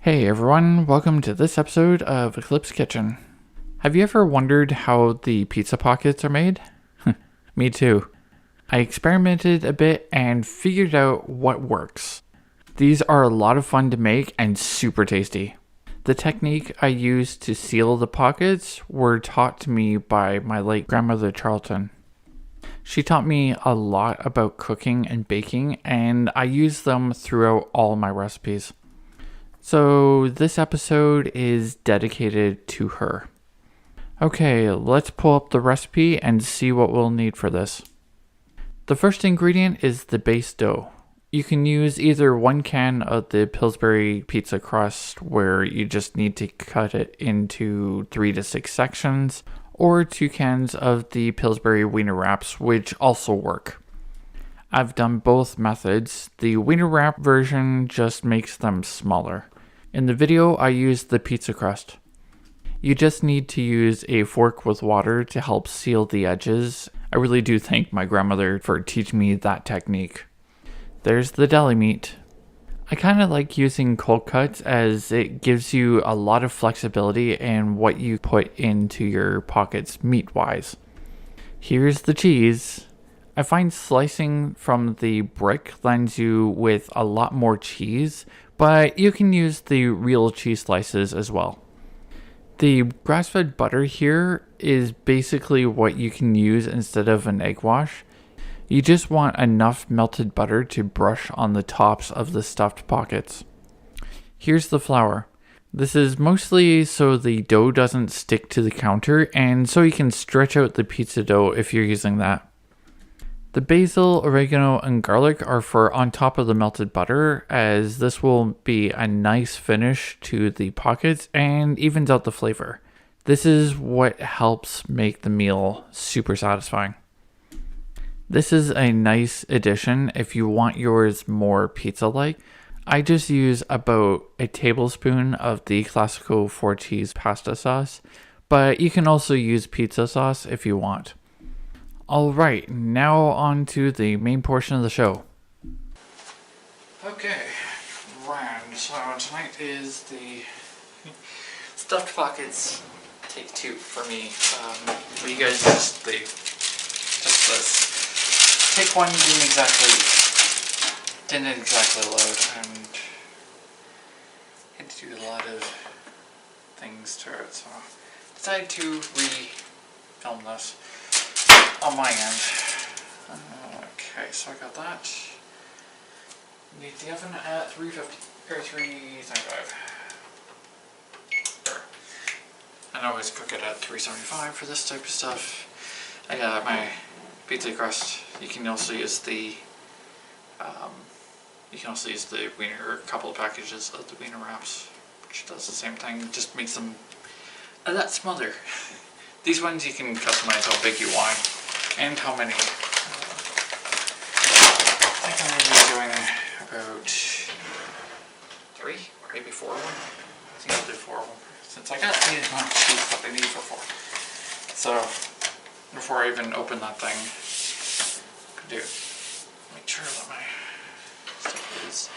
Hey everyone, welcome to this episode of Eclipse Kitchen. Have you ever wondered how the pizza pockets are made? Me too. I experimented a bit and figured out what works. These are a lot of fun to make and super tasty. The technique I used to seal the pockets were taught to me by my late grandmother Charlton. She taught me a lot about cooking and baking, and I use them throughout all my recipes. So this episode is dedicated to her. Okay, let's pull up the recipe and see what we'll need for this. The first ingredient is the base dough. You can use either one can of the Pillsbury pizza crust, where you just need to cut it into 3 to 6 sections, or 2 cans of the Pillsbury wiener wraps, which also work. I've done both methods. The wiener wrap version just makes them smaller. In the video, I used the pizza crust. You just need to use a fork with water to help seal the edges. I really do thank my grandmother for teaching me that technique. There's the deli meat. I kind of like using cold cuts as it gives you a lot of flexibility in what you put into your pockets meat-wise. Here's the cheese. I find slicing from the brick lends you with a lot more cheese, but you can use the real cheese slices as well. The grass-fed butter here is basically what you can use instead of an egg wash. You just want enough melted butter to brush on the tops of the stuffed pockets. Here's the flour. This is mostly so the dough doesn't stick to the counter and so you can stretch out the pizza dough if you're using that. The basil, oregano, and garlic are for on top of the melted butter, as this will be a nice finish to the pockets and evens out the flavor. This is what helps make the meal super satisfying. This is a nice addition if you want yours more pizza-like. I just use about a tablespoon of the Classico 4-cheese pasta sauce, but you can also use pizza sauce if you want. Alright, now on to the main portion of the show. Okay, round. So tonight is the stuffed pockets take 2 for me. You guys just this. Take 1 didn't exactly load, and had to do a lot of things to it, so I decided to re-film this on my end. Okay, so I got that. Need the oven at 350 or 375. I always cook it at 375 for this type of stuff. I got my pizza crust. You can also use the wiener, or a couple of packages of the wiener wraps, which does the same thing. Just makes them a lot smaller. These ones you can customize how big you want and how many. I think I'm going to be doing about 3, maybe 4 of them. I think I'll do 4 of them, since I got the amount of cheese that I need for 4. So, before I even open that thing, I can make sure that my stuff is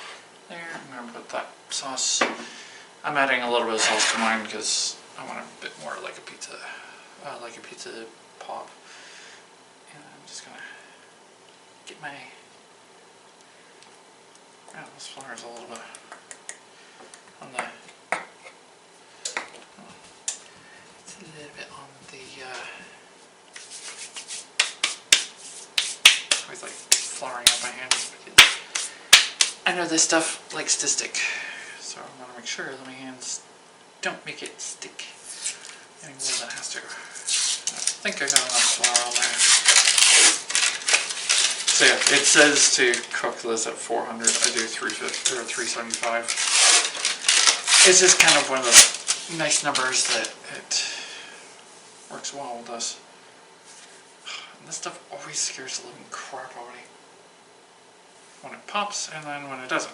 there. I'm going to put that sauce. I'm adding a little bit of sauce to mine because I want a bit more like a pizza pop. And I'm just gonna get my, this flour is a little bit on the, it's a little bit on the, I always like flouring up my hands because I know this stuff likes to stick, so I want to make sure that my hands don't make it stick any more than it has to. I think I got enough flour on there. So yeah, it says to cook this at 400. I do 350 or 375. It's just kind of one of the nice numbers that it works well with us. And this stuff always scares the living crap out of me when it pops, and then when it doesn't.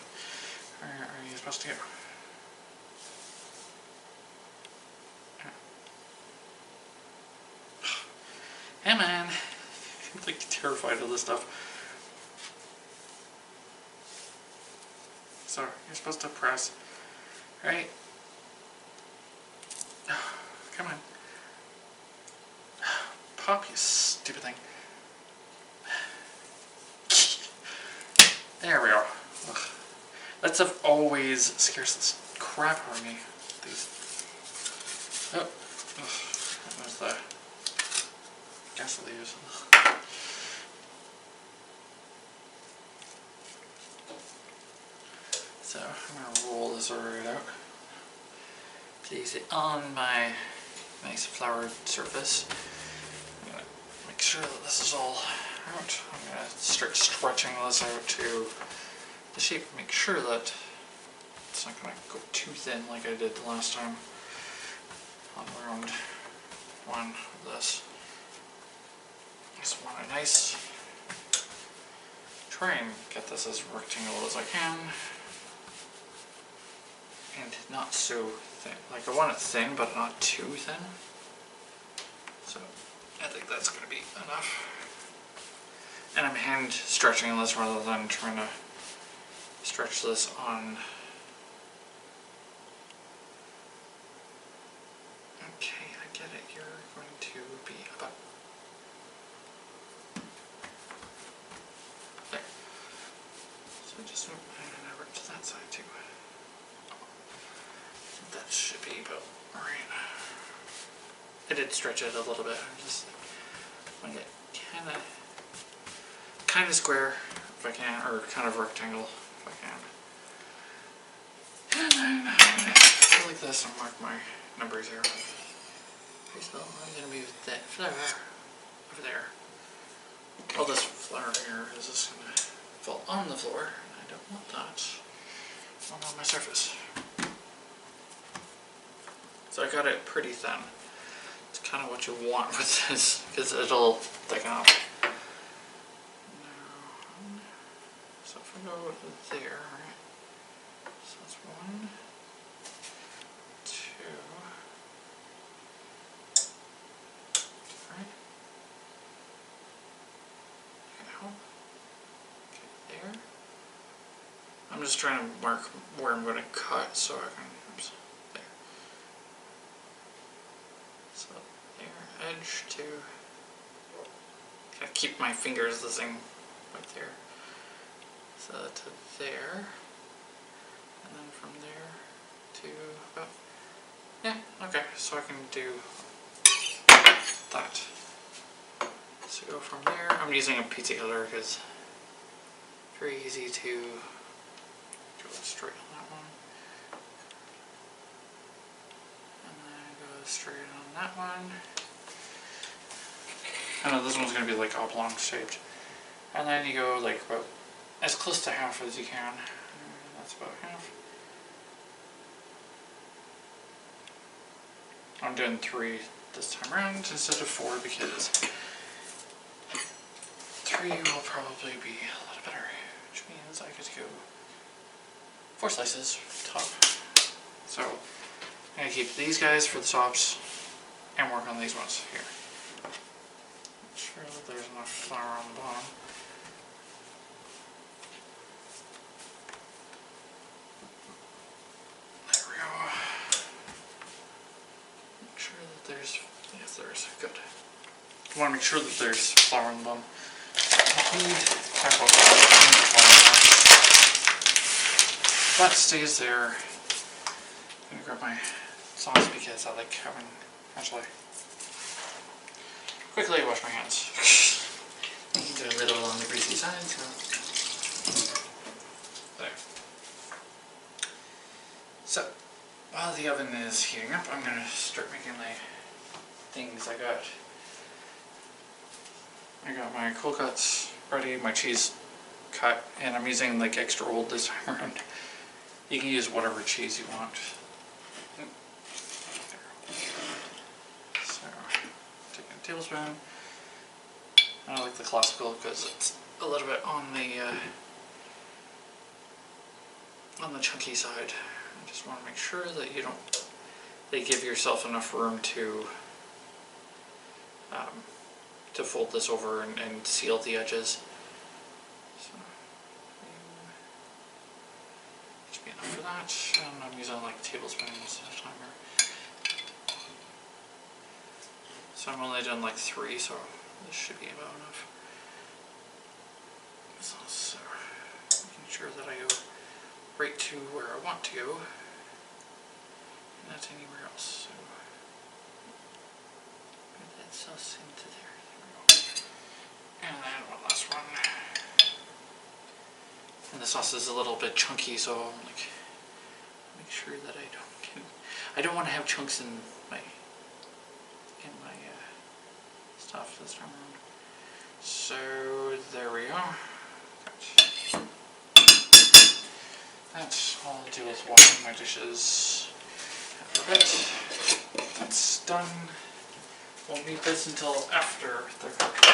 Where are you supposed to go? Hey man, I'm like terrified of this stuff. So you're supposed to press Right? Come on. Pop, you stupid thing. There we go. Ugh. That stuff always scares the crap out of me. These. Oh. Ugh. That was the gas leaves. So I'm going to roll this right out. Place it on my nice floured surface. I'm going to make sure that this is all out. I'm going to start stretching this out to the shape. Make sure that it's not going to go too thin like I did the last time on round one of this. Just want a nice, try and get this as rectangle as I can. And not so thin. Like I want it thin, but not too thin. So I think that's going to be enough. And I'm hand stretching this rather than trying to stretch this on. Okay, I get it. You're going to be about there. So just move over to that side too. That should be about right. I did stretch it a little bit. I just want to get kind of square if I can, or kind of rectangle if I can. And then I'm going to go like this and mark my numbers here. So I'm going to move that flower over there. All this flower here is just going to fall on the floor, and I don't want that on my surface. So I got it pretty thin. It's kind of what you want with this, because it'll thicken up. So if I go there, right? So that's 1, 2, right? Now, okay, there. I'm just trying to mark where I'm going to cut so I can. Oops. So there, edge to kind of keep my fingers the same right there. So to there, and then from there to about, yeah, okay, so I can do that. So go from there, I'm using a pizza cutter because it's very easy to go straight on that one. And then go straight on that one. I know this one's going to be like oblong shaped. And then you go like about as close to half as you can. That's about half. I'm doing 3 this time around instead of 4 because 3 will probably be a lot better, which means I get to go 4 slices top. So I'm going to keep these guys for the tops and work on these ones here. Make sure that there's enough flour on the bottom. There we go. Make sure that there's, yes there's, good. You want to make sure that there's flour on the bottom. That stays there. I'm going to grab my sauce because I like having, actually, quickly wash my hands. They're a little on the greasy side, so there. So while the oven is heating up, I'm going to start making the things I got. I got my cold cuts ready, my cheese cut, and I'm using like extra old this time around. You can use whatever cheese you want. So, taking a tablespoon. I like the classical because it's a little bit on the chunky side. I just want to make sure that you don't, they give yourself enough room to fold this over and seal the edges. So, should be enough for that. and I'm using like tablespoons this time here. So I'm only doing like 3, so this should be about enough. So making sure that I go right to where I want to go, and not anywhere else. So put that sauce into there. There we go. And then one last one. And the sauce is a little bit chunky, so I'm like, make sure that I don't want to have chunks in my stuff this time around. So there we are. That's all I'll do is washing my dishes after a bit. That's done. Won't need this until after they're cooked.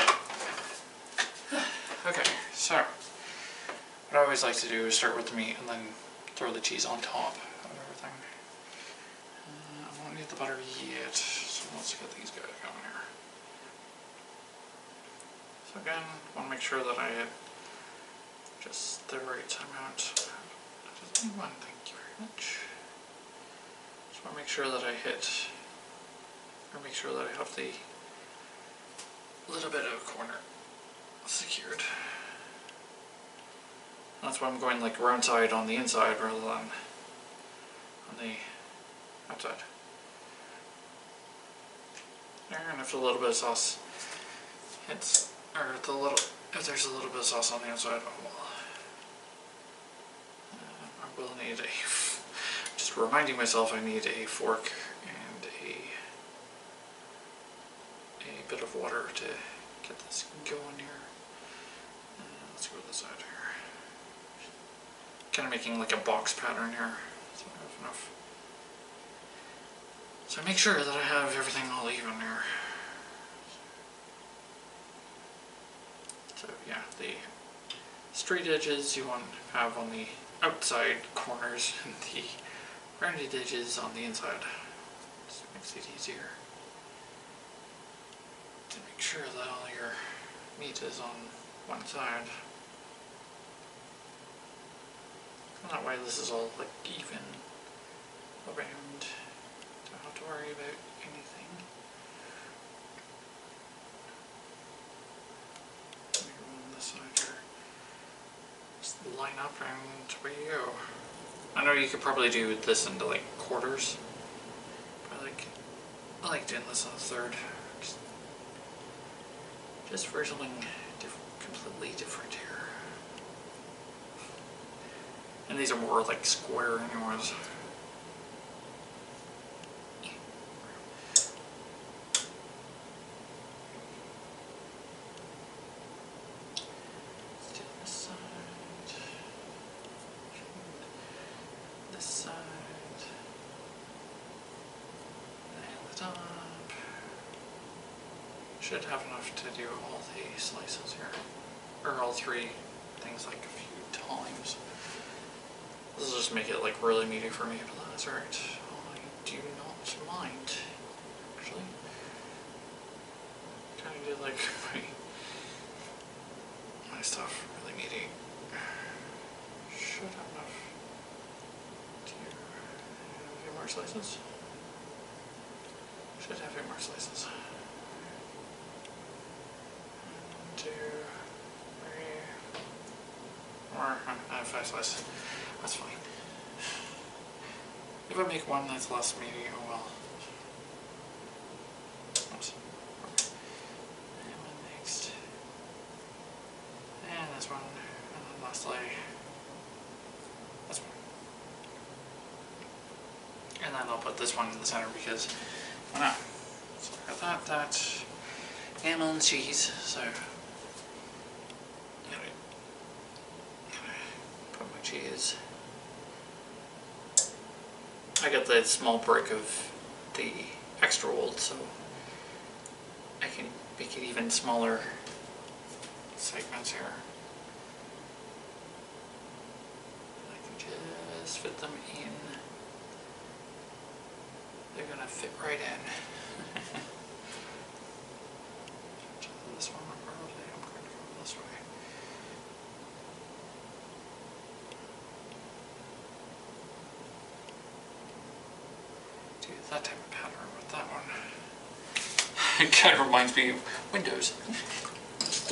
Okay, so what I always like to do is start with the meat and then throw the cheese on top of everything. I won't need the butter yet, so let's get these guys going here. So again, I want to make sure that I hit just the right amount. Just need one, thank you very much. Just want to make sure that I hit, or make sure that I have the little bit of corner secured. That's why I'm going like round side on the inside rather than on the outside. There, and if a little bit of sauce hits, or if there's a little bit of sauce on the outside, oh well. I will need just reminding myself I need a fork and a bit of water to get this going here. Let's go to the side here. Kind of making like a box pattern here, so I have enough. So make sure that I have everything all even here. So yeah, the straight edges you want to have on the outside corners and the rounded edges on the inside. Just makes it easier to make sure that all your meat is on one side. And that way this is all like even around. Don't have to worry about anything. Maybe on this side here. Just line up and away you go. I know you could probably do this into like quarters. But I like doing this on a third. Just for something completely different here. And these are more like square anyways. Let's do this side. This side. And the top. Should have enough to do all the slices here. Or all 3 things like a few times. This will just make it like really meaty for me, but that's alright. I do not mind, actually. Kind of do like my stuff really meaty. Should have enough to have a few more slices. Should have a few more slices. 1, 2, 3, 4, I have 5 slices. That's fine. If I make one that's less meaty, oh well. Oops. And one next. And this one. And then lastly, this one. And then I'll put this one in the center because why not? So I got that ham and cheese, so put my cheese. I got the small brick of the extra old, so I can make it even smaller segments here. I can just fit them in. They're gonna fit right in. This one, probably I'm going to go this way. do that type of pattern with that one. It kind of reminds me of Windows. Just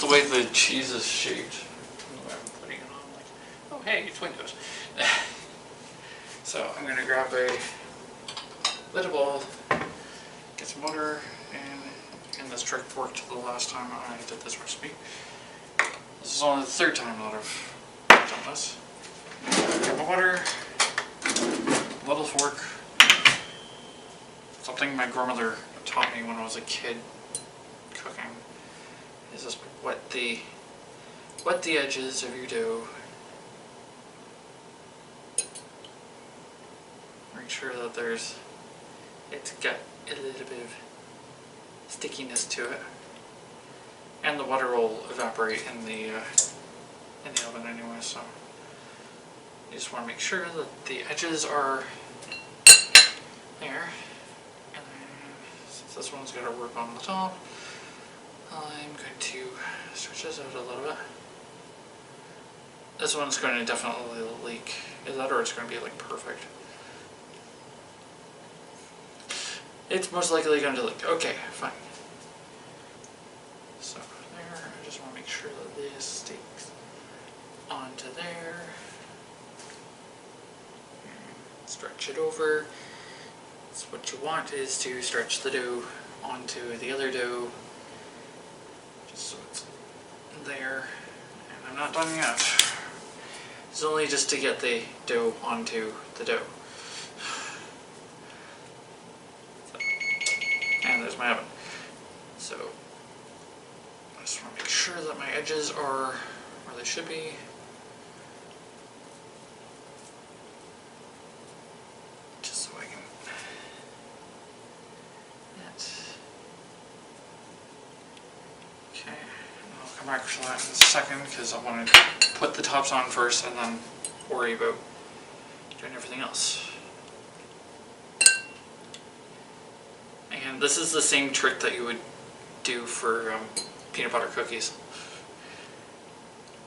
the way the cheese is shaped. The way I'm putting it on, like, oh hey, it's Windows. So I'm gonna grab a little bowl, get some butter, and this trick worked the last time I did this recipe. This is only the third time that I've done this. Get my butter, little fork, something my grandmother taught me when I was a kid cooking is just wet the edges of your dough. Make sure that it's got a little bit of stickiness to it, and the water will evaporate in the oven anyway. So you just want to make sure that the edges are there. And then, since this one's got to work on the top, I'm going to stretch this out a little bit. This one's going to definitely leak. Is that, or it's going to be like perfect? It's most likely going to leak. Okay, fine. So there, I just want to make sure that this sticks onto there. And stretch it over. So what you want is to stretch the dough onto the other dough, just so it's there. And I'm not done yet. It's only just to get the dough onto the dough. And there's my oven. So I just want to make sure that my edges are where they should be. Just so I can okay, I'll come back for that in a second because I want to put the tops on first and then worry about doing everything else. And this is the same trick that you would do for peanut butter cookies.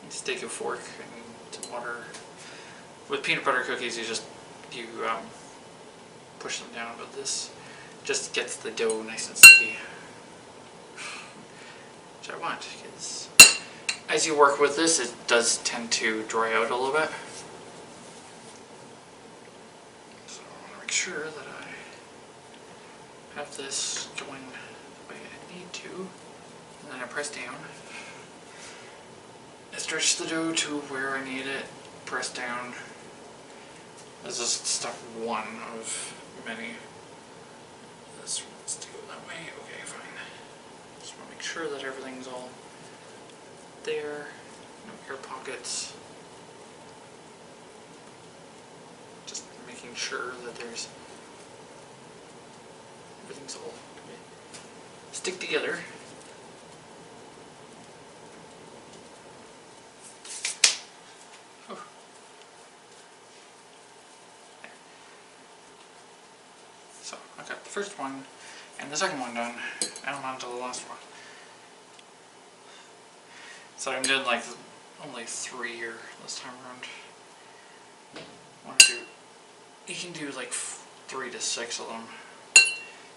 You stick a fork into water. With peanut butter cookies, you push them down, but this just gets the dough nice and sticky, which I want, because as you work with this, it does tend to dry out a little bit. So I want to make sure that I have this going the way I need to, and then I press down. I stretch the dough to where I need it, press down. This is step one of many. This wants to go that way. Okay, fine. Just want to make sure that everything's all there. No air pockets. Just making sure that everything's all stick together. Oh. So I got the first one and the second one done, and I'm on to the last one. So I'm doing like only 3 here this time around. You can do like 3 to 6 of them.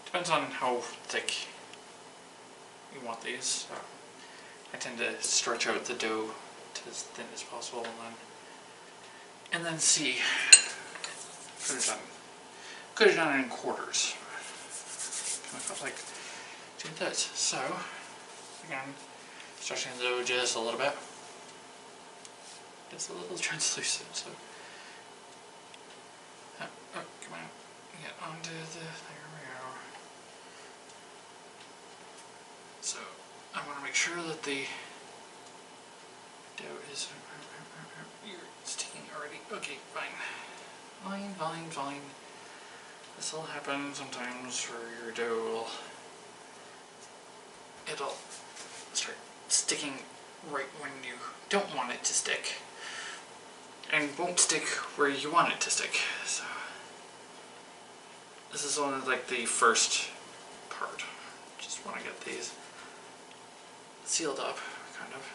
Depends on how thick you want these. I tend to stretch out the dough to as thin as possible, and then see. Could have done it in quarters. I felt like doing this. So again, stretching the dough just a little bit. It's a little translucent, so. Oh, come on. Get onto the. There we go. So I want to make sure that the dough is. You're sticking already. Okay, fine. Fine. This will happen sometimes where your dough it'll start sticking right when you don't want it to stick, and won't stick where you want it to stick. So this is only like the first part. Just want to get these sealed up, kind of,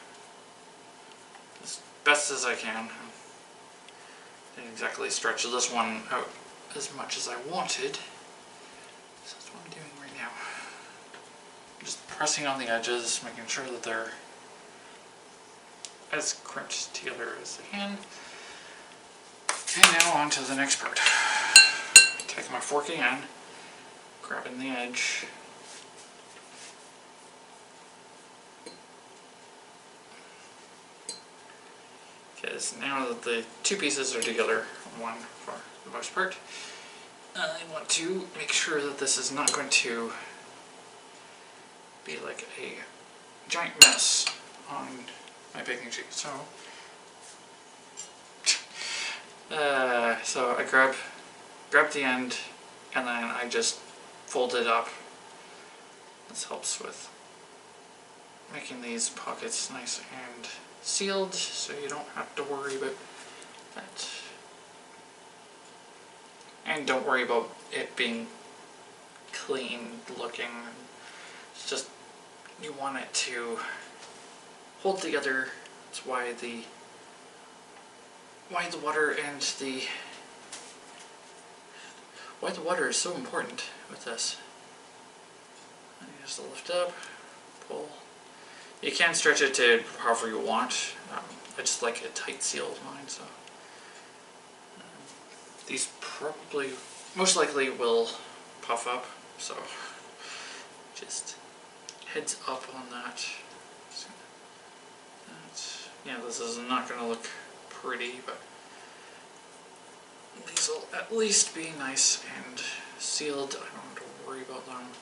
as best as I can. Didn't exactly stretch this one out as much as I wanted. So that's what I'm doing right now. I'm just pressing on the edges, making sure that they're as crimped together as I can. And now on to the next part. Taking my fork again, grabbing the edge. Because now that the two pieces are together, one for the most part, I want to make sure that this is not going to be like a giant mess on my baking sheet. So I grab the end and then I just fold it up. This helps with making these pockets nice and sealed, so you don't have to worry about that. And don't worry about it being clean looking. It's just you want it to hold together. That's why the water and why the water is so important with this. And you just lift up, pull. You can stretch it to however you want. I just like a tight seal of mine, so these probably, most likely, will puff up. So just heads up on that. Yeah, this is not going to look pretty, but these will at least be nice and sealed. I don't have to worry about them.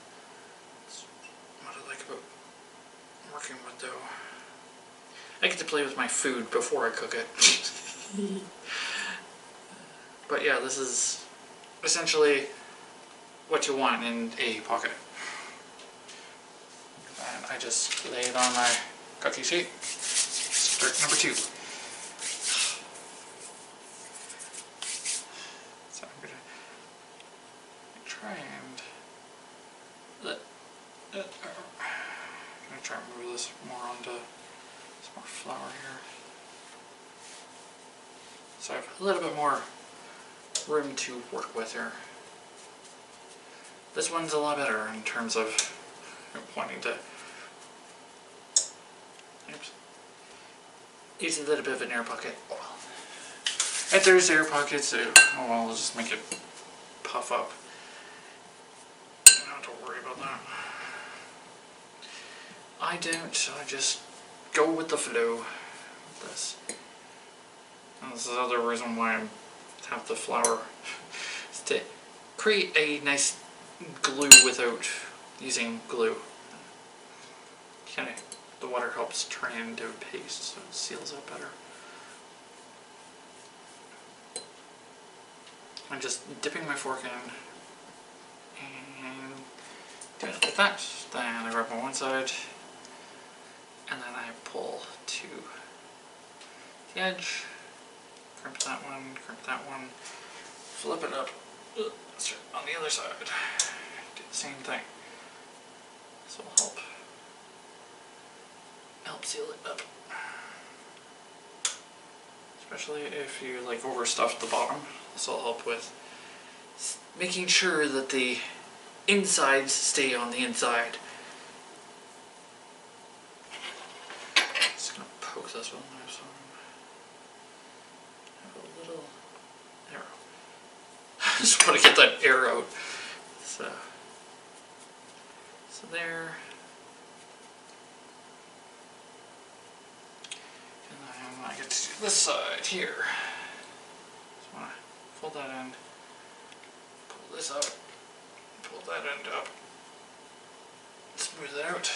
That's what I like about working with dough. I get to play with my food before I cook it. But yeah, this is essentially what you want in a pocket. And I just lay it on my cookie sheet. Start number 2. So I'm gonna try and I'm gonna try and move this more onto some more flour here. So I have a little bit more room to work with here. This one's a lot better in terms of wanting to use a little bit of an air pocket. If there's air pockets, I'll just make it puff up. You don't have to worry about that. I don't, I just go with the flow with this. And this is the other reason why I have the flour, is to create a nice glue without using glue. Kinda, the water helps turn it into a paste, so it seals up better. I'm just dipping my fork in and doing it like that. Then I grab on one side and then I pull to the edge, crimp that one, flip it up, start on the other side, do the same thing. This will help seal it up. Especially if you like overstuff the bottom. This will help with making sure that the insides stay on the inside. Just gonna poke this one there so I have a little arrow. I just want to get that air out. So there. And then I get to do this side here. Just want to fold that end, pull this up, pull that end up, smooth it out.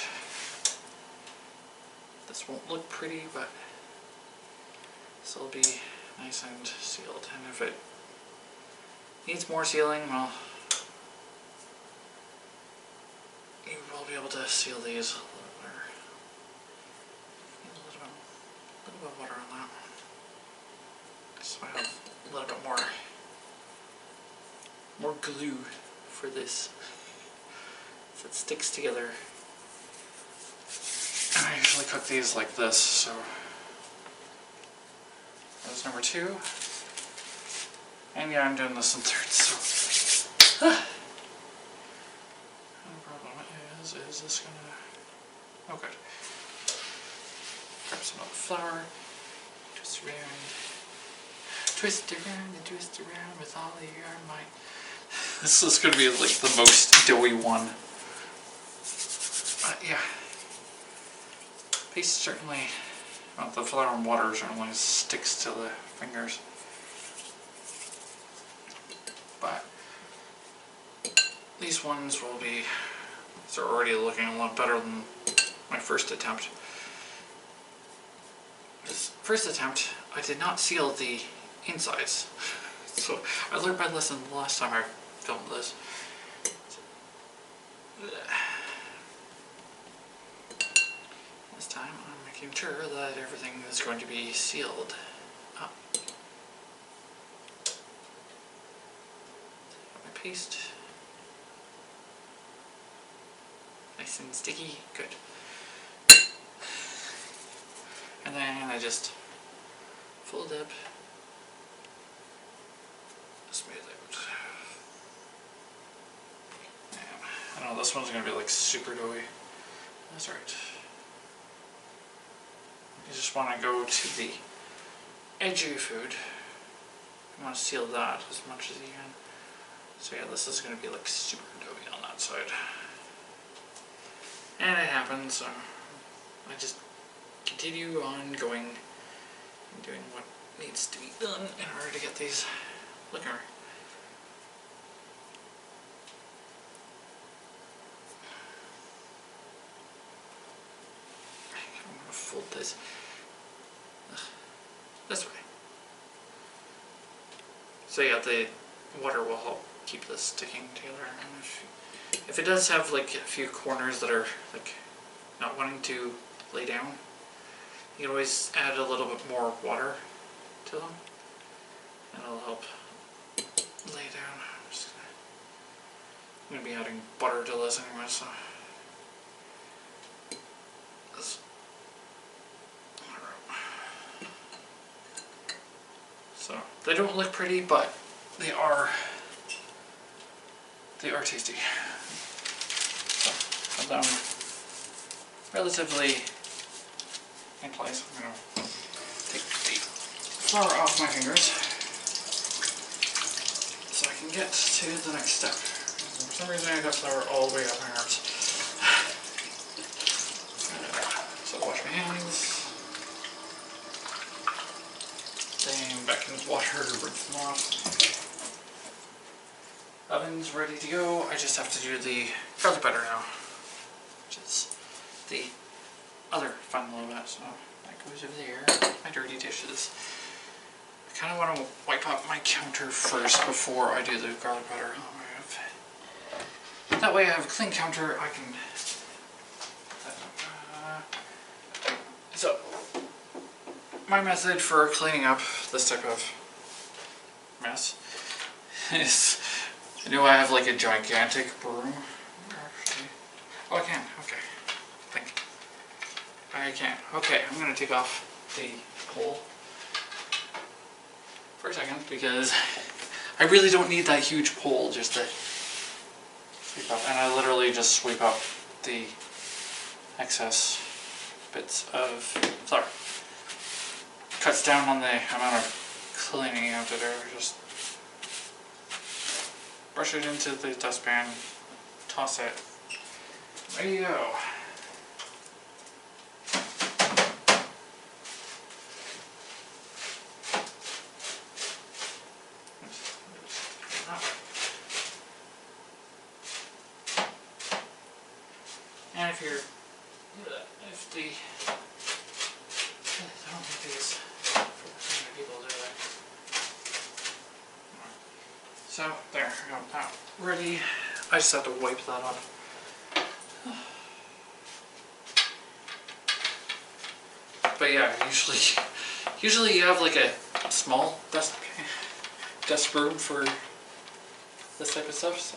This won't look pretty, but this will be nice and sealed. And if it needs more sealing, well, you will be able to seal these a little better. Need a little bit of water on that. So I have a little bit more glue for this, so it sticks together. And I usually cook these like this, so that's number 2. And yeah, I'm doing this in thirds, so. The problem is this gonna. Oh, good. Grab some of the flour, twist around and twist around with all of your might. This is gonna be like the most doughy one. But yeah. Paste certainly, well, the flour and water certainly sticks to the fingers. But these ones will be, they're already looking a lot better than my first attempt. This first attempt, I did not seal the insides. So I learned my lesson the last time I filmed this. This time I'm making sure that everything is going to be sealed up. Got my paste. Nice and sticky, good. And then I just fold up, smooth out. I know this one's gonna be like super doughy. That's right. You just want to go to the edge of your food. You want to seal that as much as you can. So yeah, this is gonna be like super doughy on that side. And it happens, so I just continue on going and doing what needs to be done in order to get these looking right. I'm going to fold this way. So yeah, the water will help keep this sticking together. And if it does have like a few corners that are like not wanting to lay down, you can always add a little bit more water to them and it'll help lay down. I'm going to be adding butter to this anyway, so this. So they don't look pretty, but they are tasty. So put them relatively in place. I'm going to take the flour off my fingers so I can get to the next step. For some reason I got flour all the way up my arms. So wash my hands. Then back in the water to rinse them off. Oven's ready to go. I just have to do the garlic butter now, which is the other fun little bit. So that goes over there. My dirty dishes. I kind of want to wipe up my counter first before I do the garlic butter. That way I have a clean counter. I can. So my method for cleaning up this type of mess is. I know I have like a gigantic broom. Oh, I can. Okay. I think I can. Okay, I'm gonna take off the pole for a second because I really don't need that huge pole just to sweep up. And I literally just sweep up the excess bits of flour. Cuts down on the amount of cleaning you have to do. Just brush it into the dustpan, toss it. There you go. And if you're, if the, I don't think these people do that. So there, I got that ready. I just have to wipe that up. But yeah, usually you have like a small dust broom for this type of stuff. So.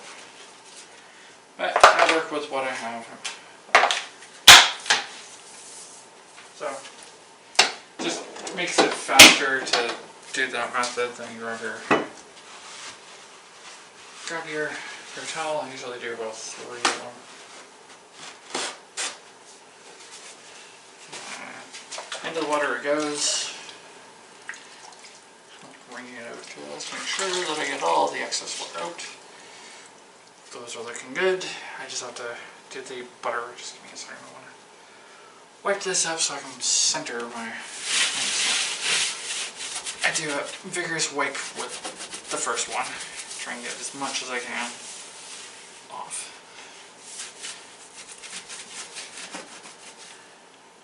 But I work with what I have. So just makes it faster to do that method than you ever grab your towel. I usually do about 3 of them. Into the water it goes. Wringing it out to make sure that I get all the excess water out. Those are looking good. I just have to do the butter. Just give me a second. I want to wipe this up so I can center my. I do a vigorous wipe with the first one. Try and get as much as I can off.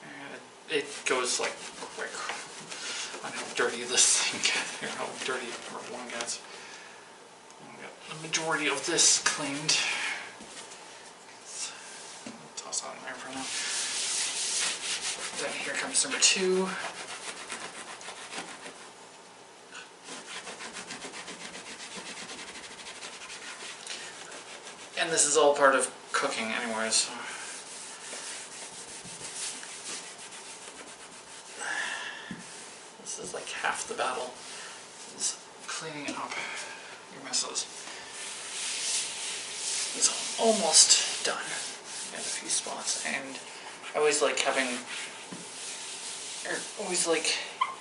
And it goes like quick on how dirty this thing gets, or how dirty one gets. The majority of this cleaned. I'll toss that in there for now. Then here comes number 2. And this is all part of cooking anyways. So. This is like half the battle. Is cleaning up your messes. It's almost done in a few spots, and I always like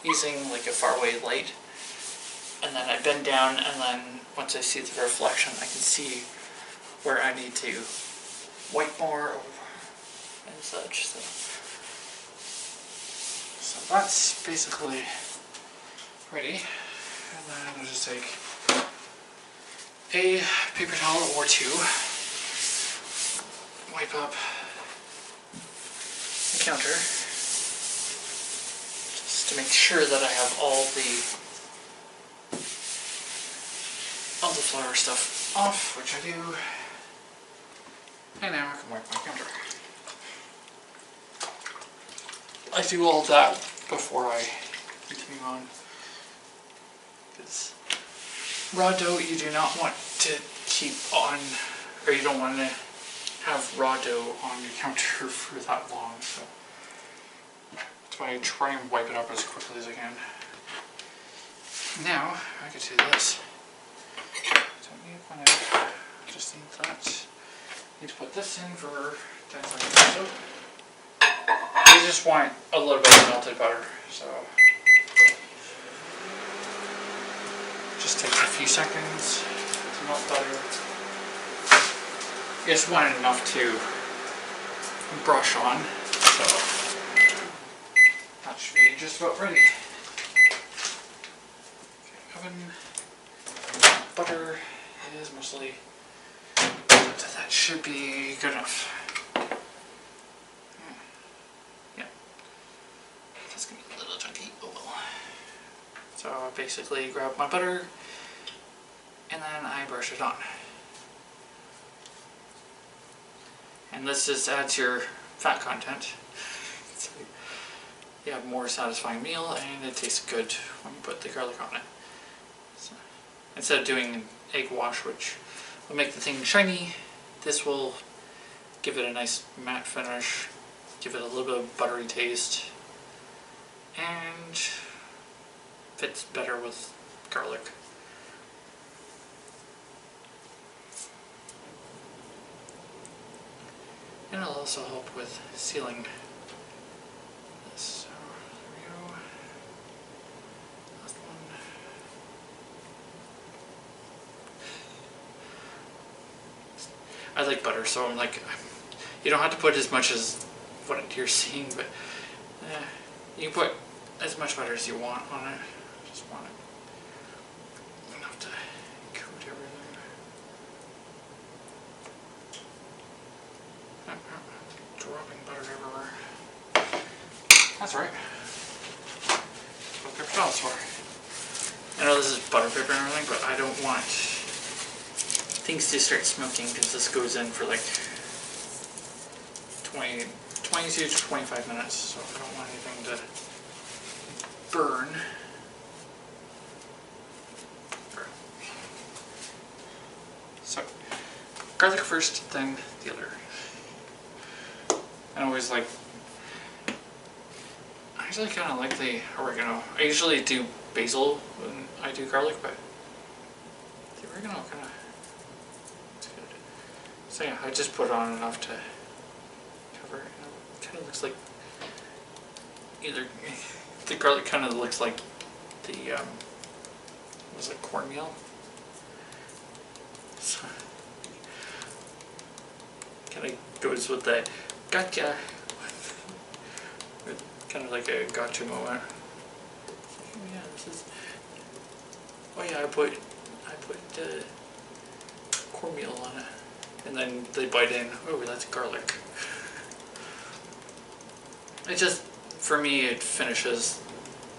using like a faraway light, and then I bend down, and then once I see the reflection I can see where I need to wipe more and such. So that's basically ready, and then I'll just take a paper towel or 2, wipe up the counter just to make sure that I have all the flour stuff off, which I do, and now I can wipe my counter. I do all that before I continue on, because raw dough you do not want to keep on, or you don't want to have raw dough on your counter for that long, so that's why I try and wipe it up as quickly as I can. Now I can do this. Don't need one out, just need that. Need to put this in for 10 seconds or so. You just want a little bit of melted butter, so just takes a few seconds to melt butter. You just want enough to brush on, so that should be just about ready. Okay, oven, butter is mostly, that should be good enough. Yeah, that's gonna be a little chunky. Oh well. So I basically grab my butter and then I brush it on. And this just adds your fat content. So you have a more satisfying meal, and it tastes good when you put the garlic on it. So instead of doing an egg wash, which will make the thing shiny, this will give it a nice matte finish, give it a little bit of buttery taste, and fits better with garlic. And it'll also help with sealing this. So there we go. Last one. I like butter, so I'm like, you don't have to put as much as what you're seeing, but you can put as much butter as you want on it. Just want it enough to coat everything. Dropping butter everywhere. That's right. That's what paper towels for. I know this is butter paper and everything, but I don't want things to start smoking, because this goes in for like 22 to 25 minutes, so I don't want anything to burn. So, garlic first, then the other. I always like, I actually kind of like the oregano. I usually do basil when I do garlic, but the oregano kind of So yeah, I just put on enough to cover. It kind of looks like either the garlic kind of looks like the was it cornmeal? So, kind of goes with the gotcha. Kind of like a gotcha moment. Oh yeah, this is. Oh yeah, I put cornmeal on it, and then they bite in. Oh, that's garlic. It just, for me, it finishes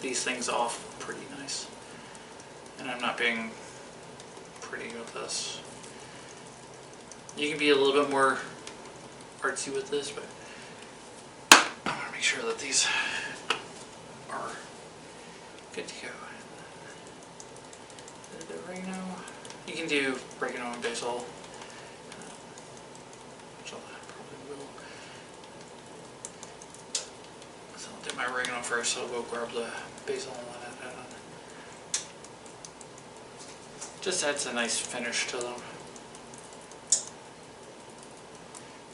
these things off pretty nice, and I'm not being pretty with this. You can be a little bit more artsy with this, but I want to make sure that these are good to go. The oregano. You can do oregano and basil, which I probably will. So I'll do my oregano first, so I'll go grab the basil and let it add on. Just adds a nice finish to them.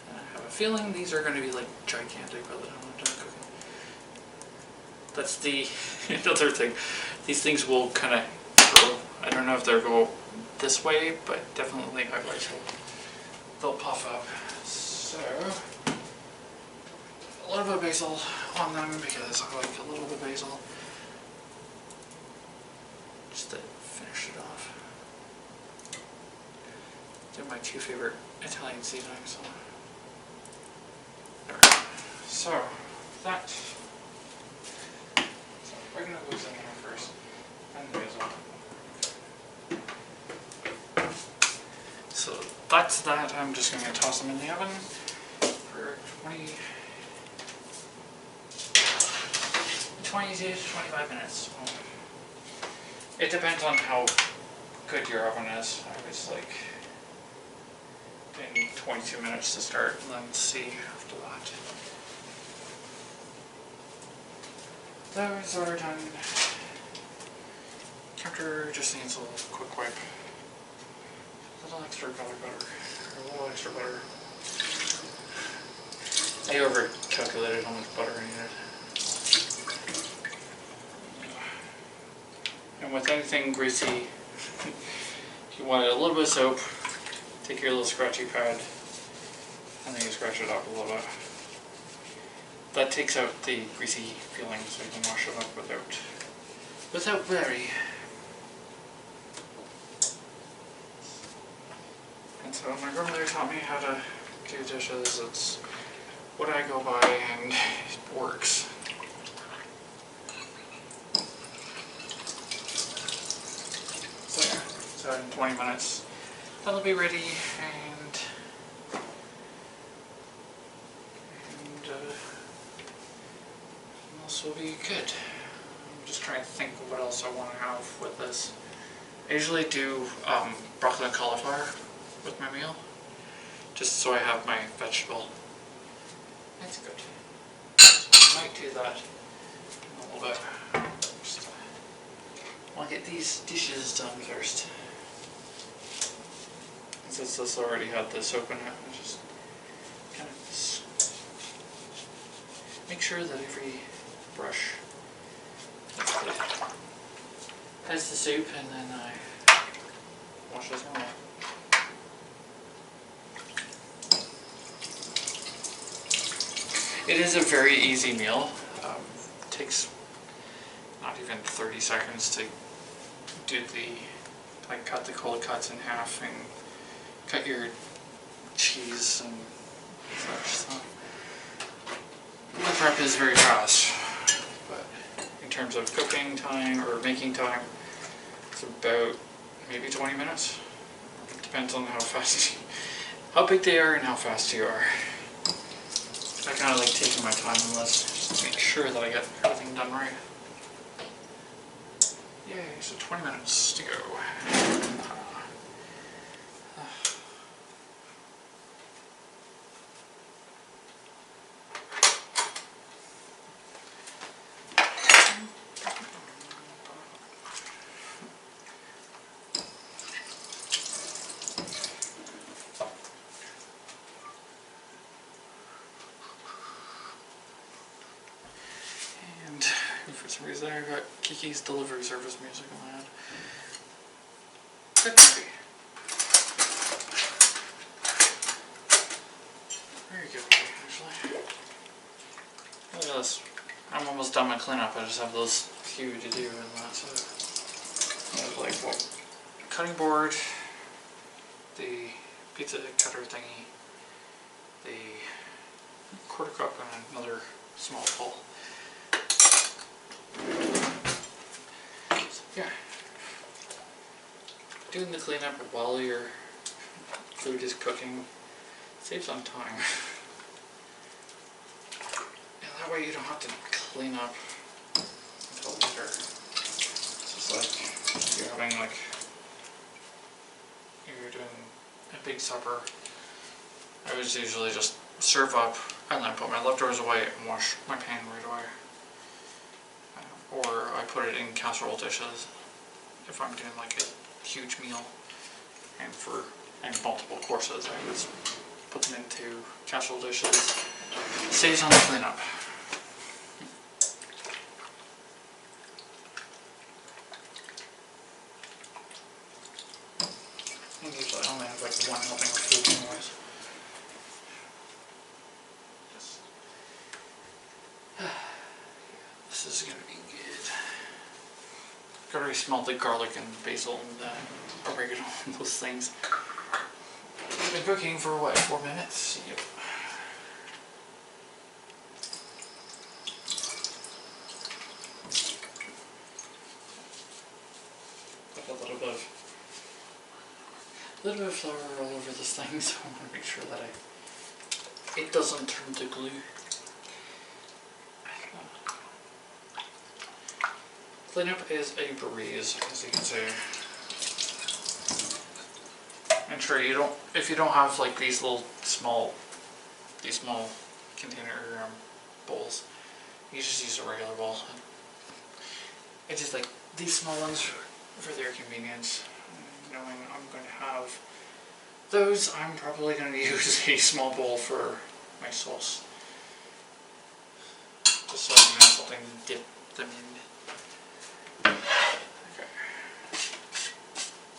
And I have a feeling these are going to be like gigantic by the time I'm done cooking. That's the another thing. These things will kind of grow. I don't know if they'll go this way, but definitely otherwise they'll puff up. So a little bit of basil on them because I like a little bit of basil just to finish it off. They're my two favorite Italian seasonings. There we go. So that. So oregano goes in there first, and the basil. So that's that. I'm just going to toss them in the oven for 20 to 25 minutes. It depends on how good your oven is. I was like in 22 minutes to start, and then see after that. Those are done. Counter just needs a little quick wipe. A little extra garlic butter, or a little extra butter. I over-calculated how much butter I needed. And with anything greasy, if you wanted a little bit of soap, take your little scratchy pad, and then you scratch it up a little bit. That takes out the greasy feeling, so you can wash it up without worry. And so my grandmother taught me how to do dishes. It's what I go by, and it works. So yeah, so in 20 minutes that'll be ready, and this will be good. I'm just trying to think of what else I want to have with this. I usually do broccoli and cauliflower with my meal, just so I have my vegetable. That's good. So I might do that in a little bit. Just, I'll get these dishes done first. And since this already had the soap in it, I just kind of make sure that every brush has the soup, and then I wash this normal. It is a very easy meal. It takes not even 30 seconds to do cut the cold cuts in half and cut your cheese and such. So the prep is very fast, but in terms of cooking time or making time, it's about maybe 20 minutes. It depends on how big they are and how fast you are. I kind of like taking my time on this, just to make sure that I get everything done right. Yay, so 20 minutes to go. some reason I got Kiki's Delivery Service music in my head. Good movie. Very good movie, actually. Look at this. I'm almost done my cleanup. I just have those few to do, and that's it. I have like what? Cutting board, the pizza cutter thingy, the quarter cup, and another small bowl. So, yeah. Doing the cleanup while your food is cooking saves on time. And that way you don't have to clean up until later. It's just like you're having like, you're doing a big supper. I would usually just serve up and then put my leftovers away and wash my pan right away. Or I put it in casserole dishes if I'm doing like a huge meal, and multiple courses. I just put them into casserole dishes. Saves on the cleanup. And usually I only have like one helping of food anyways. This is gonna be good. Got already smelled the garlic and basil and the oregano and those things. I've been cooking for what, 4 minutes? Yep. Put a little bit of flour all over this thing, so I want to make sure that it doesn't turn to glue. Cleanup is a breeze, as you can see. And sure, if you don't have like these small container bowls, you just use a regular bowl. It's just like these small ones for their convenience. Knowing I'm going to have those, I'm probably going to use a small bowl for my sauce. Just so I can have something to dip them in. Okay.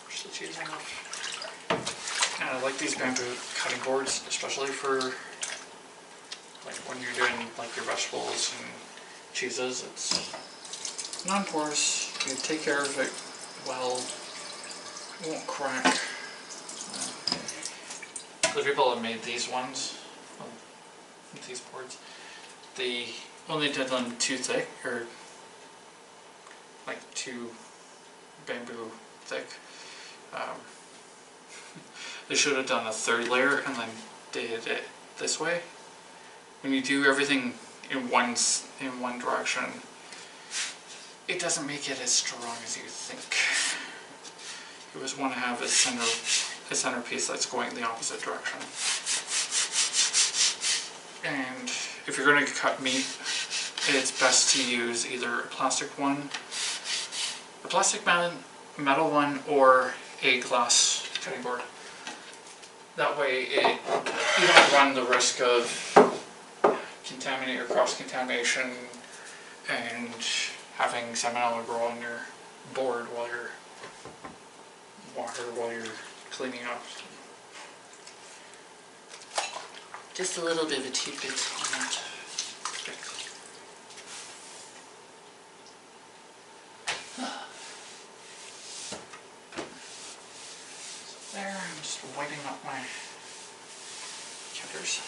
Push the cheese off. And I like these bamboo cutting boards, especially for like when you're doing like your vegetables and cheeses. It's non-porous. You take care of it well. It won't crack. The people that made these ones, these boards, they only did them too thick, or like too bamboo thick. They should have done a third layer and then did it this way. When you do everything in one direction, it doesn't make it as strong as you think. You always want to have a centerpiece that's going the opposite direction. And if you're going to cut meat, it's best to use either a plastic metal one, or a glass cutting board. That way you don't run the risk of contaminate or cross-contamination and having salmonella grow on your board while you're cleaning up. Just a little bit of a tidbit on that. So there, I'm just wiping up my counters.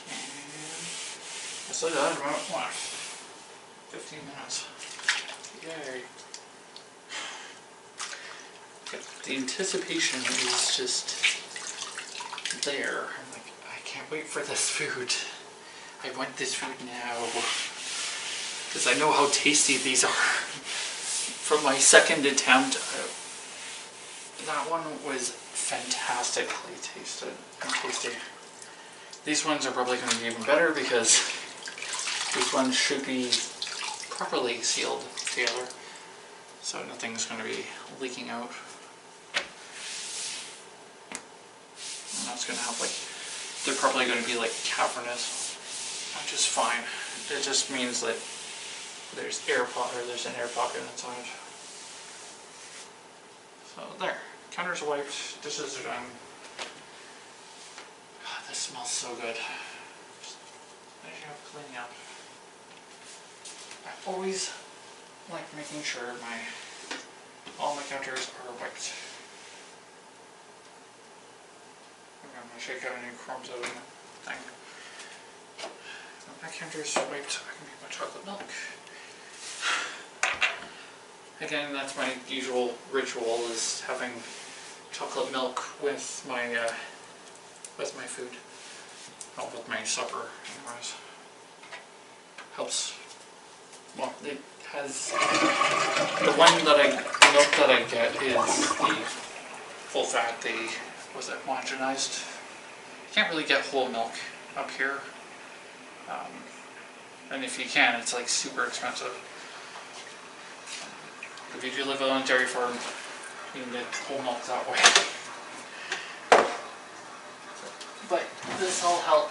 And I still got about, what, 15 minutes. Yay. The anticipation is just there. I'm like, I can't wait for this food. I want this food now. Because I know how tasty these are. From my second attempt, that one was fantastically tasty. These ones are probably going to be even better because these ones should be properly sealed together, so nothing's going to be leaking out. And that's going to have they're probably going to be like cavernous, which is fine. It just means that there's there's an air pocket inside. So there, counter's wiped, dishes are done. God, this smells so good. Just finishing up cleaning up. I always like making sure all my counters are wiped. I'm gonna shake out any crumbs out of the thing. When my counter's wiped, I can make my chocolate milk. Again, that's my usual ritual, is having chocolate milk with my food. Oh, with my supper, anyways. Helps. Well, it has the milk that I get is the full fat, was it homogenized? You can't really get whole milk up here, and if you can, it's like super expensive. If you do live on a dairy farm, you can get whole milk that way. But this will help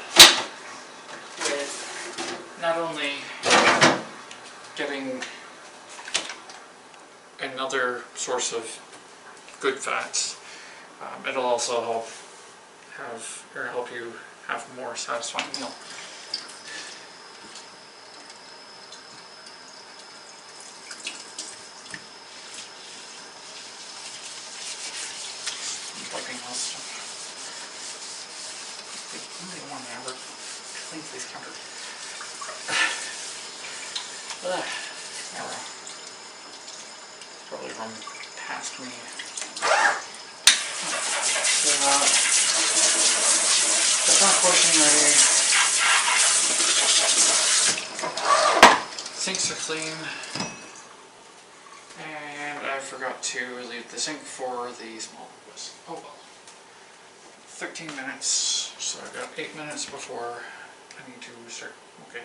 with not only getting another source of good fats, it'll also help you have a more satisfying meal. Wiping all this stuff. Only 1 hour cleans these counters. Probably run past me. The front portion ready. Sinks are clean. And I forgot to leave the sink for the small ones. Oh well. 13 minutes. So I've got 8 minutes before I need to start. Okay.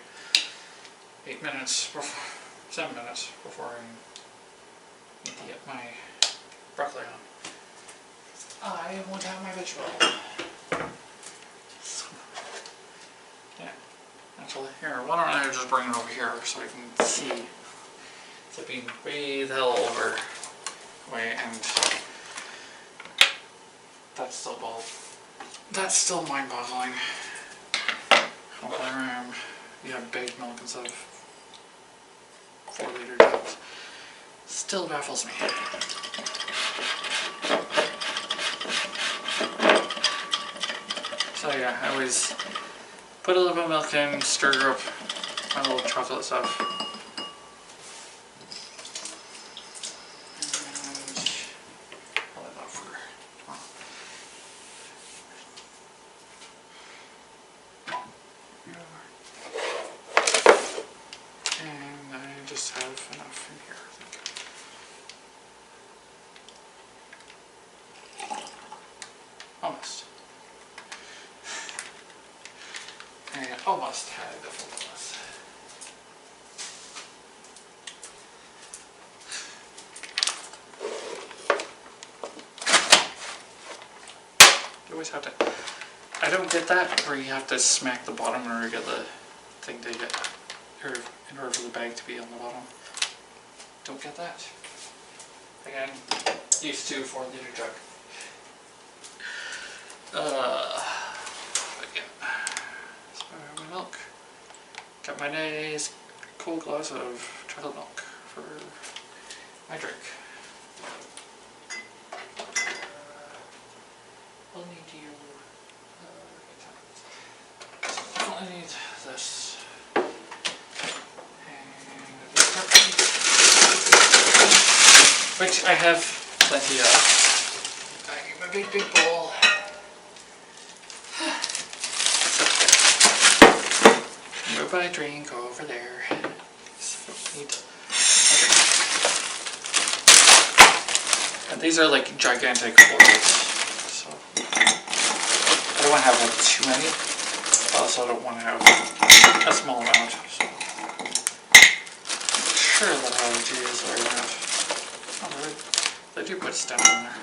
8 minutes before, 7 minutes before I need to get my broccoli on. I want to have my vegetable. So, yeah, actually, here, why don't I just bring it over here so I can see. It's being way the hell over way, and that's still bald. That's still mind-boggling. You have baked milk instead of 4-liter jugs. Still baffles me. So yeah, I always put a little bit of milk in, stir up my little chocolate stuff. And I'll let that for tomorrow. And I just have enough in here, I think. Almost. I almost had the full glass. You always have to. I don't get that where you have to smack the bottom in order to get the thing to get, or in order for the bag to be on the bottom. Don't get that. Again, used to 4-liter jug. Again. So I have my milk. Got my nice cold glass of chocolate milk for my drink. I'll need you. I need this. And which I have plenty of. I need my big bowl. Move my drink over there. And these are like gigantic bowls, so I don't want to have like too many. I also don't want to have a small amount. So I'm sure that how to use what I have. Oh, they do put stuff in there.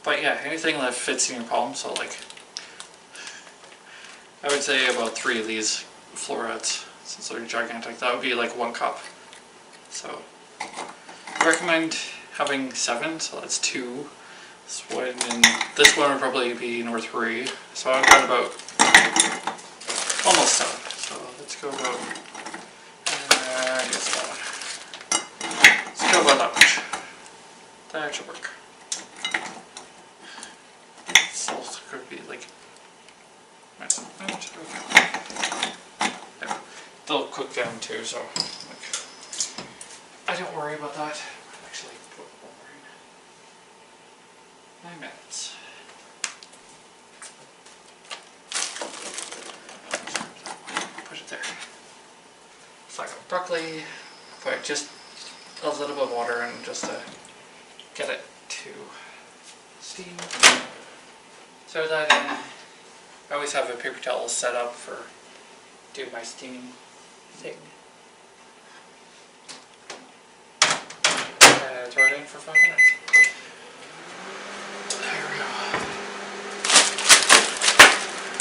But yeah, anything that fits in your palm, so like I would say about 3 of these florets, since they're gigantic. That would be like 1 cup. So I recommend having 7, so that's 2. This one would probably be number 3. So I've got about almost 7. So let's go about let's go about that much. That should work. Salt could be like they'll cook down too, so like, I don't worry about that. I'll actually put more in. 9 minutes. Put it there. So I got broccoli, put just a little bit of water in just to get it to steam. Throw that in. I always have a paper towel set up for doing my steaming thing. Throw it in for 5 minutes. There we go.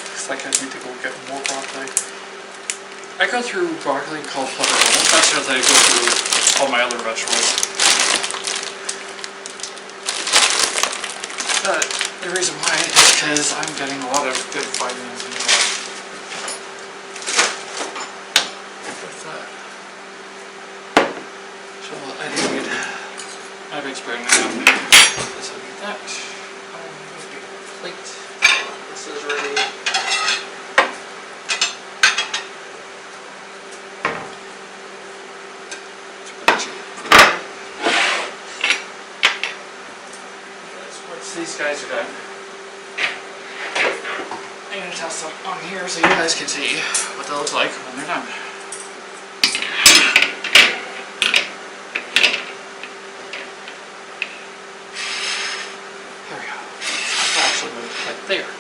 Looks like I need to go get more broccoli. I go through broccoli and cauliflower almost as fast as I go through all my other vegetables. The reason why is because I'm getting a lot of good vitamins in that. With that. So I need my big spoon now. So I need that. Plate. This is ready. These guys are done. I'm going to toss them on here so you guys can see what they look like when they're done. There we go. I'll actually move it right there.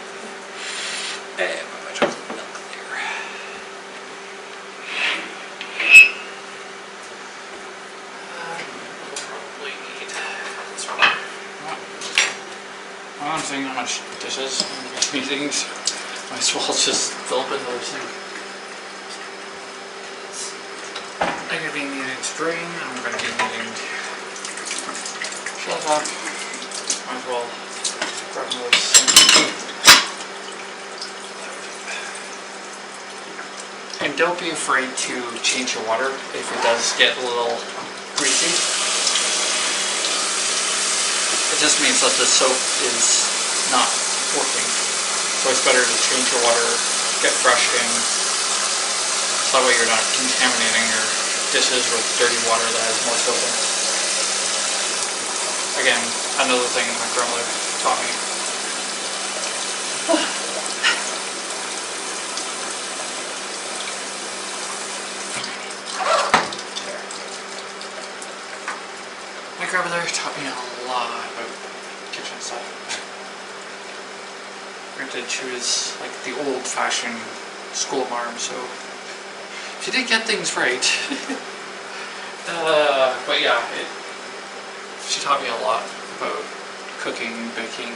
And put my chocolate milk there. We'll probably need this one. I'm seeing how much dishes and meetings. Might as well just fill up another sink. I'm going to be needing to drain. I'm going to be needing to fill it up. Might as well grab another sink. And don't be afraid to change your water if it does get a little greasy. It just means that the soap is not working. So it's better to change your water, get fresh in, so that way you're not contaminating your dishes with dirty water that has more soap in it. Again, another thing my grandmother taught me. My grandmother taught me a lot about kitchen stuff. Granted, she was like the old-fashioned school marm, so she did get things right. But yeah, she taught me a lot about cooking, baking,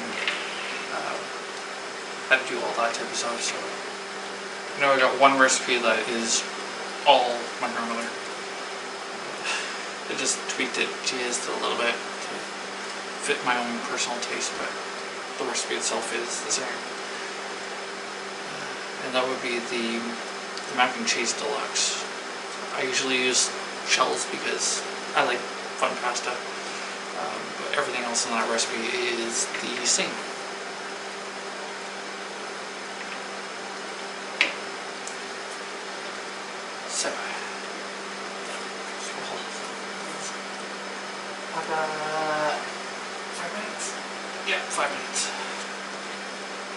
how to do all that type of stuff. So I know I got one recipe that is all my grandmother. I just tweaked it just a little bit to fit my own personal taste, but the recipe itself is the same. And that would be the mac and cheese deluxe. I usually use shells because I like fun pasta, but everything else in that recipe is the same. So, about 5 minutes? Yeah, 5 minutes.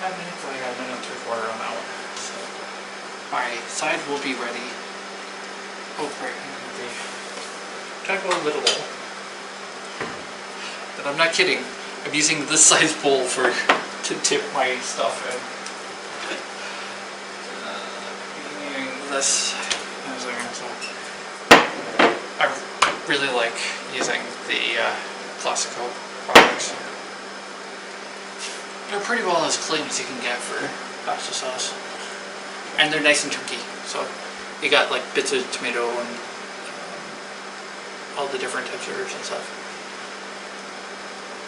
5 minutes, I got a minute and 3/4 on that one. So, my side will be ready. Oh, right, try to go a little bowl. But I'm not kidding. I'm using this size bowl to tip my stuff in. Using this. I really like using the Classico products. They're pretty well as clean as you can get for pasta sauce. and they're nice and chunky. So you got like bits of tomato and all the different textures and stuff.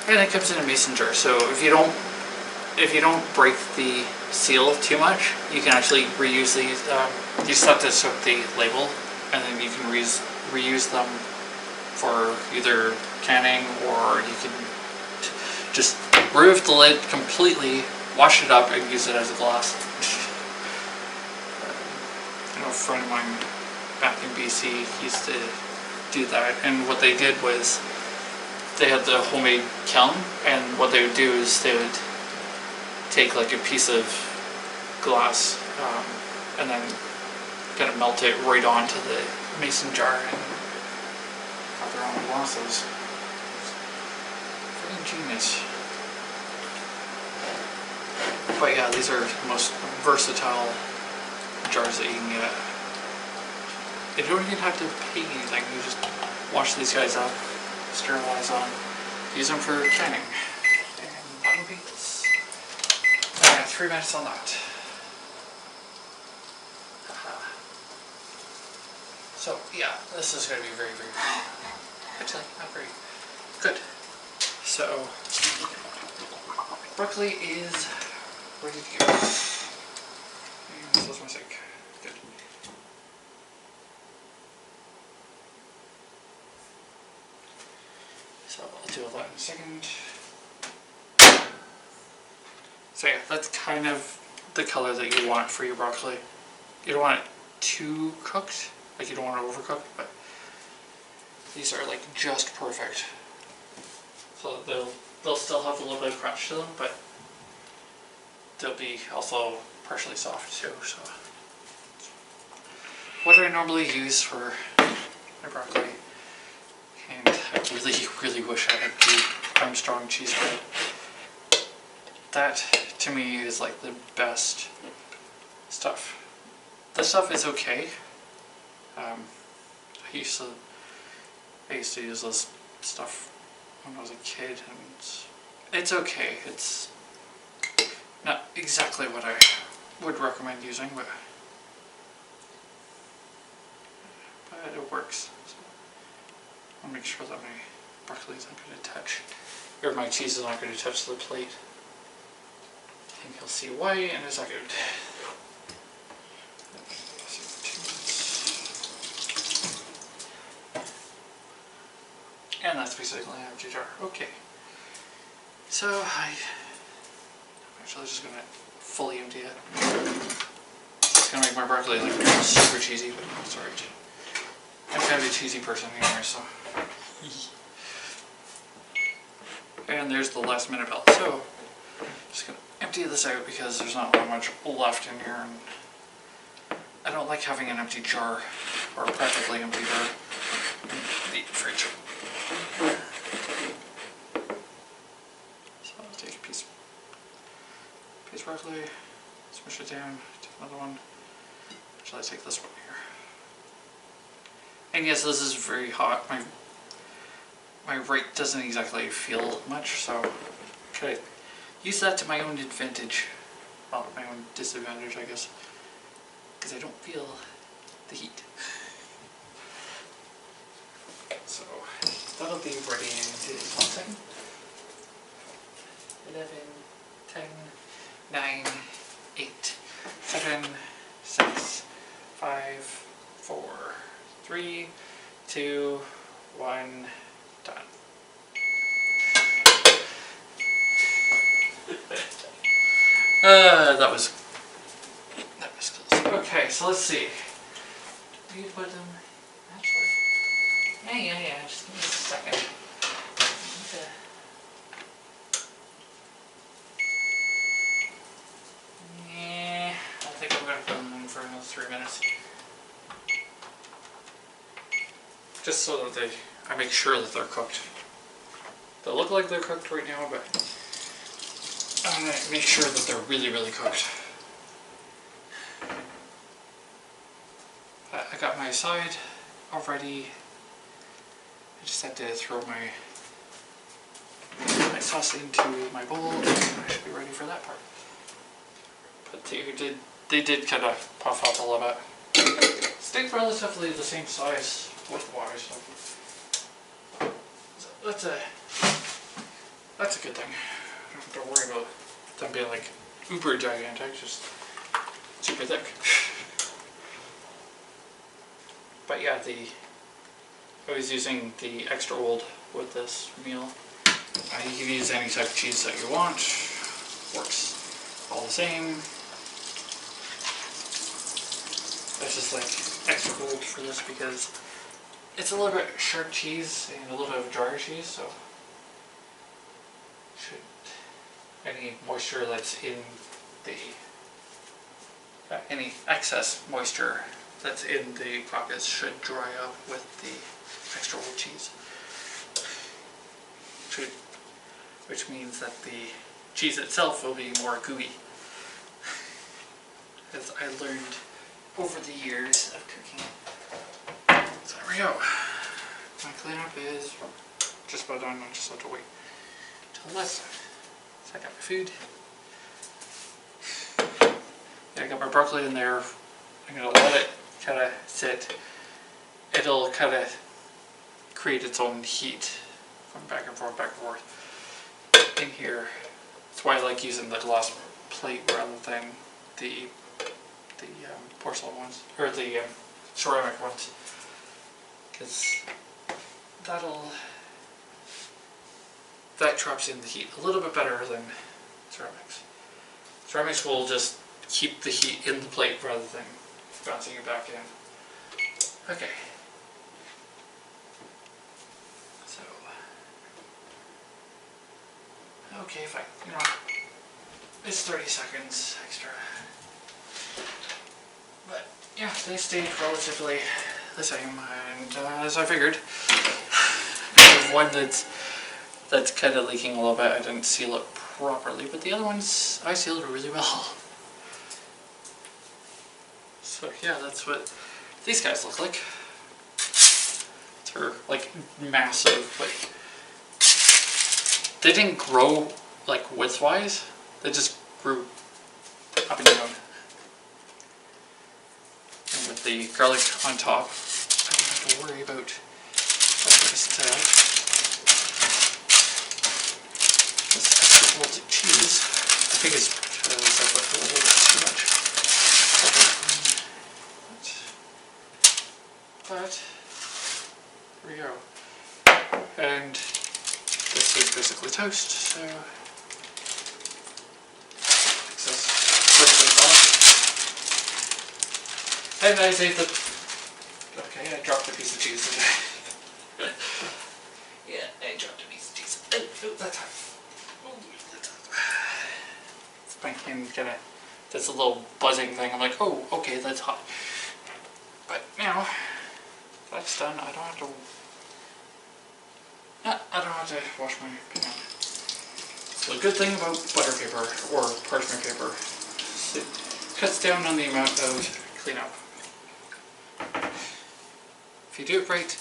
And it comes in a mason jar, so if you don't break the seal too much, you can actually reuse these. You just have to soak the label, and then you can reuse them for either canning, or you can just remove the lid completely, wash it up, and use it as a glass. I know a friend of mine back in BC used to do that, and what they did was they had the homemade kiln, and what they would do is they would take like a piece of glass and then kind of melt it right onto the mason jar and have their own glasses. Pretty ingenious. But yeah, these are the most versatile jars that you can get. You don't even have to pay anything, you just wash these guys up, sterilize them, use them for canning, and that'll be this. Alright, 3 minutes on that. So yeah, this is going to be very, very good. Actually, not very good. So, broccoli is ready to go. And so is my sink. Good. So I'll do all that in a second. So yeah, that's kind of the color that you want for your broccoli. You don't want it too cooked, like you don't want it overcooked, but these are like just perfect. So they'll still have a little bit of crunch to them, but they'll be also partially soft too. So what do I normally use for my broccoli? And I really, really wish I had the Armstrong cheese bread. That, to me, is like the best stuff. This stuff is okay. I used to use this stuff when I was a kid, and it's okay. It's not exactly what I would recommend using, but it works. So I'll make sure that my broccoli isn't going to touch, or my cheese is not going to touch the plate. And you'll see why in a second. And that's basically an empty jar. Okay. So I'm actually just going to fully empty it. It's going to make my broccoli like super cheesy, but that's alright. I'm kind of a cheesy person anyway, so. And there's the last minute belt. So just going to empty this out because there's not that much left in here, and I don't like having an empty jar, or a practically empty jar, in the fridge. So I'll take a piece of broccoli, smush it down, take another one. Shall I take this one here? And yes, this is very hot. My rate doesn't exactly feel much, so okay. Use that to my own advantage. Well, my own disadvantage, I guess. Because I don't feel the heat. So, that'll be ready in 1 second. 11, 10, 9, 8, 7, 6, 5, 4, 3, 2, 1, done. That was close. Okay, so let's see. You put them actually. Yeah. Just give me a second. Yeah, I think I'm gonna put them in for another 3 minutes. Just so that I make sure that they're cooked. They look like they're cooked right now, but I'm going to make sure that they're really, really cooked. I got my side already. I just had to throw my sauce into my bowl, and I should be ready for that part. But you did they did kind of puff up a little bit. Stayed relatively the same size width-wise, so that's a good thing. Don't worry about them being like uber gigantic, just super thick. But yeah, I was using the extra old with this meal. You can use any type of cheese that you want. Works all the same. It's just like extra gold for this because it's a little bit sharp cheese and a little bit of drier cheese, so any moisture that's in the any excess moisture that's in the pockets should dry up with the extra old cheese, which means that the cheese itself will be more gooey, as I learned over the years of cooking. So there we go. My cleanup is just about done. I just have to wait till this. So I got my food. Yeah, I got my broccoli in there. I'm gonna let it kind of sit. It'll kind of create its own heat from back and forth in here. That's why I like using the glass plate rather than the porcelain ones, or the ceramic ones, because that traps in the heat a little bit better than ceramics. Ceramics will just keep the heat in the plate rather than bouncing it back in. Okay. So, okay, fine. You know, it's 30 seconds extra. But yeah, they stayed relatively the same, and as I figured, there's one that's kind of leaking a little bit. I didn't seal it properly, but the other ones I sealed really well. So yeah, that's what these guys look like. They're like massive, but they didn't grow like width-wise. They just grew up and down. And with the garlic on top, I don't have to worry about this extra old cheese. I think it's because I left a little bit too much. But here we go. And this is basically toast, so and I saved the... Okay, I dropped a piece of cheese today. Yeah, I dropped a piece of cheese. Oh, that's hot. Oh, that's hot. It's my hand kind of... That's a little buzzing thing. I'm like, oh, okay, that's hot. But now, that's done. I don't have to wash my pan. So the good thing about butter paper, or parchment paper, is it cuts down on the amount of cleanup. If you do it right,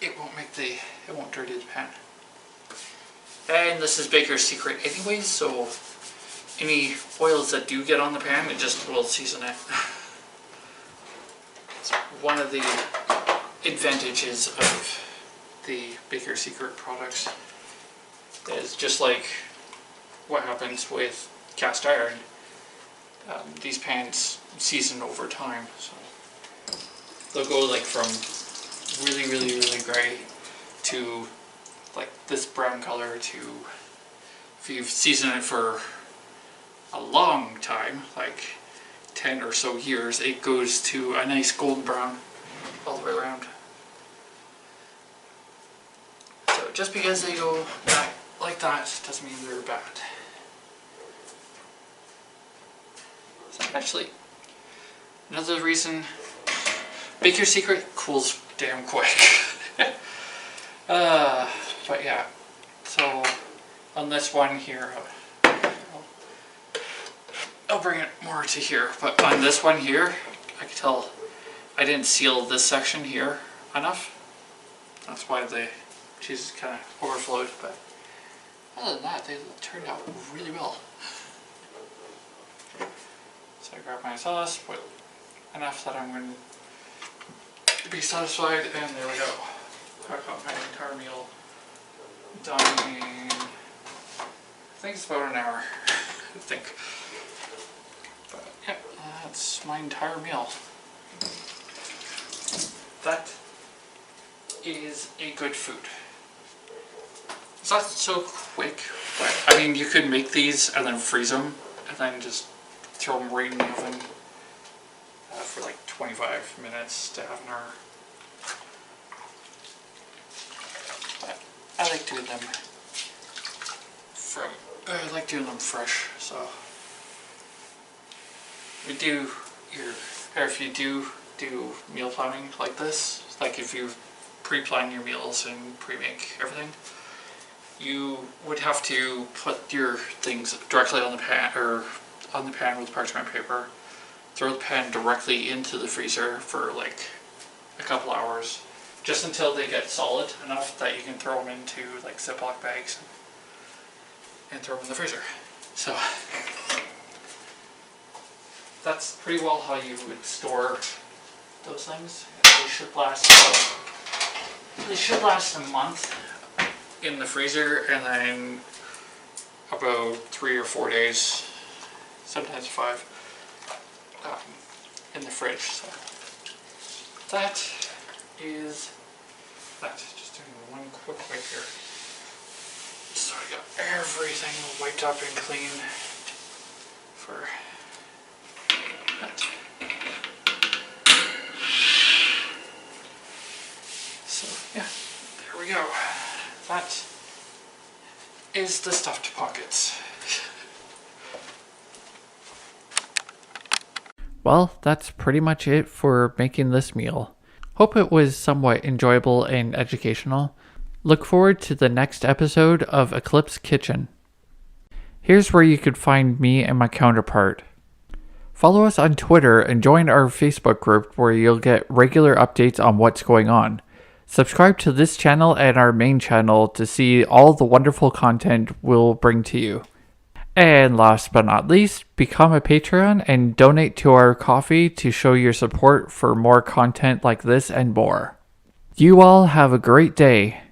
it won't dirty the pan. And this is Baker's Secret anyways, so any oils that do get on the pan, it just will season it. It's one of the advantages of the Baker's Secret products. Is just like what happens with cast iron. These pans season over time, so they'll go like from really, really, really gray to like this brown color to, if you've seasoned it for a long time, like 10 or so years, it goes to a nice golden brown all the way around. So just because they go back like that doesn't mean they're bad. So actually, another reason Baker's Secret cools damn quick. But yeah, so on this one here, I'll bring it more to here, but on this one here, I can tell I didn't seal this section here enough. That's why the cheese kind of overflowed, but other than that, they turned out really well. So I grab my sauce, put enough that I'm going to be satisfied, and there we go. I've got my entire meal done in, I think it's about an hour, I think. But yeah, that's my entire meal. That is a good food. It's not so quick, but I mean, you could make these and then freeze them and then just throw them right in the oven for like 25 minutes to half an hour. But I like doing them fresh. So if you do meal planning like this, like if you pre-plan your meals and pre-make everything, you would have to put your things directly on the pan, or on the pan with parchment paper, throw the pan directly into the freezer for like a couple hours, just until they get solid enough that you can throw them into like Ziploc bags and throw them in the freezer. So that's pretty well how you would store those things. They should last a month in the freezer, and then about 3 or 4 days, sometimes 5, in the fridge. So that is that. Just doing one quick wipe here. So I got everything wiped up and clean for that. So yeah, there we go. That is the stuffed pockets. Well, that's pretty much it for making this meal. Hope it was somewhat enjoyable and educational. Look forward to the next episode of Eclipse Kitchen. Here's where you could find me and my counterpart. Follow us on Twitter and join our Facebook group where you'll get regular updates on what's going on. Subscribe to this channel and our main channel to see all the wonderful content we'll bring to you. And last but not least, become a Patreon and donate to our coffee to show your support for more content like this and more. You all have a great day.